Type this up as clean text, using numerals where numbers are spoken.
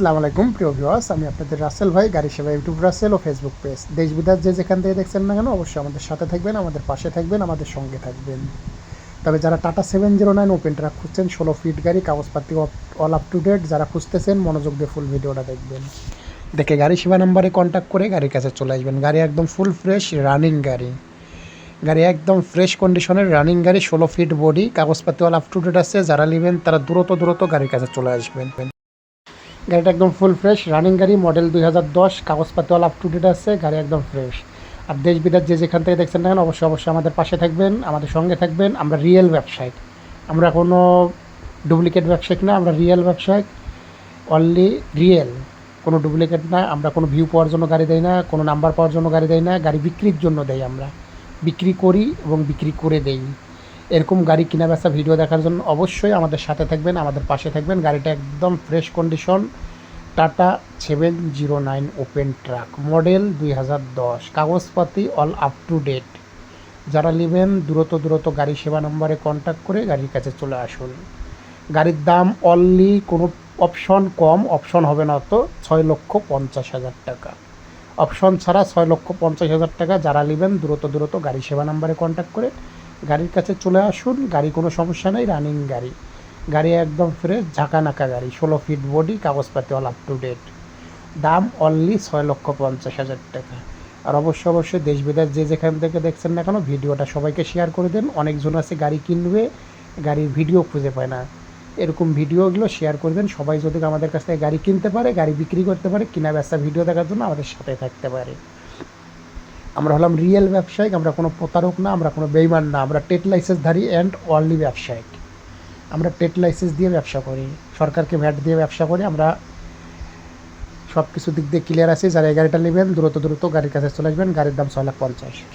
আসসালামু আলাইকুম প্রিয় ভিউয়ার্স, আমি আপনাদের রাসেল ভাই, গাড়ি সেবা ইউটিউব রাসেল ও ফেসবুক পেজ। দেশ বিদেশ যে যেখান থেকে দেখছেন না কেন, অবশ্যই আমাদের সাথে থাকবেন, আমাদের পাশে থাকবেন, আমাদের সঙ্গে থাকবেন। তবে যারা টাটা 709 ওপেন ট্রাক খুঁজছেন, 16 ফিট গাড়ি, কাগজপাতি অল আপ টু ডেট, যারা খুঁজতেছেন মনোযোগ দিয়ে ফুল ভিডিওটা দেখবেন। দেখে গাড়ি সেবা নাম্বারে কন্ট্যাক্ট করে গাড়ির কাছে চলে আসবেন। গাড়ি একদম ফুল ফ্রেশ রানিং গাড়ি, গাড়ি একদম ফ্রেশ কন্ডিশনের রানিং গাড়ি, 16 ফিট বডি, কাগজপাতি অল আপ টু ডেট আছে। যারা নেবেন তারা দ্রুত গাড়ির কাছে চলে আসবেন। গাড়িটা একদম ফুল ফ্রেশ রানিং গাড়ি, মডেল 2010, কাগজপাতি অল আপ টু ডেট আছে, গাড়ি একদম ফ্রেশ। আর দেশ বিদেশ যে যেখান থেকে দেখছেন না কেন, অবশ্যই আমাদের পাশে থাকবেন, আমাদের সঙ্গে থাকবেন। আমরা রিয়েল ব্যবসায়িক, আমরা কোনো ডুপ্লিকেট ব্যবসায়িক না, আমরা রিয়েল ব্যবসায়িক, অনলি রিয়েল, কোনো ডুপ্লিকেট না। আমরা কোনো ভিউ পাওয়ার জন্য গাড়ি দেই না, কোনো নাম্বার পাওয়ার জন্য গাড়ি দেই না, গাড়ি বিক্রির জন্য দেই। আমরা বিক্রি করি এবং বিক্রি করে দেই। এরকম গাড়ি কেনা বেচা ভিডিও দেখার জন্য অবশ্যই আমাদের সাথে থাকবেন, আমাদের পাশে থাকবেন। গাড়িটা একদম fresh condition, tata 709 open truck, model 2010, কাগজপাতি অল আপ টু ডেট। যারা নেবেন দ্রুত গাড়ি সেবা নম্বরে কন্ট্যাক্ট করে গাড়ির কাছে চলে আসুন। গাড়ির দাম অনলি, কোনো অপশন কম অপশন হবে না, তো 6,50,000 টাকা। অপশন ছাড়া 6,50,000 টাকা। যারা নেবেন দ্রুত গাড়ি সেবা নাম্বারে কন্ট্যাক্ট করে গাড়ির কাছে চলে আসুন। গাড়ি কোনো সমস্যা নেই, রানিং গাড়ি, গাড়ি একদম ফ্রেশ ঝাঁকানাকা গাড়ি, 16 ফিট বডি, কাগজপাতি অল আপ টু ডেট। দাম অনলি 6,50,000 টাকা। আর অবশ্যই দেশ বিদেশ যে যেখান থেকে দেখছেন না কেন, ভিডিওটা সবাইকে শেয়ার করে দেন। অনেকজন আছে গাড়ি কিনবে, গাড়ির ভিডিও খুঁজে পায় না, এরকম ভিডিওগুলো শেয়ার করে দেন। সবাই যদি আমাদের কাছ থেকে গাড়ি কিনতে পারে, গাড়ি বিক্রি করতে পারে, কিনা বেচা ভিডিও দেখার জন্য আমাদের সাথে থাকতে পারে। আমরা হলাম রিয়েল ব্যবসায়িক, আমরা কোনো প্রতারক না, আমরা কোনো বেইমান না, আমরা ট্রেড লাইসেন্সধারী অ্যান্ড অনলি ব্যবসায়িক। আমরা ট্রেড লাইসেন্স দিয়ে ব্যবসা করি, সরকারকে ভ্যাট দিয়ে ব্যবসা করি। আমরা সব কিছু দিক দিয়ে ক্লিয়ার আছি। যারা এই গাড়িটা নেবেন দ্রুত গাড়ির কাছে চলে আসবেন। গাড়ির দাম 6,50,000।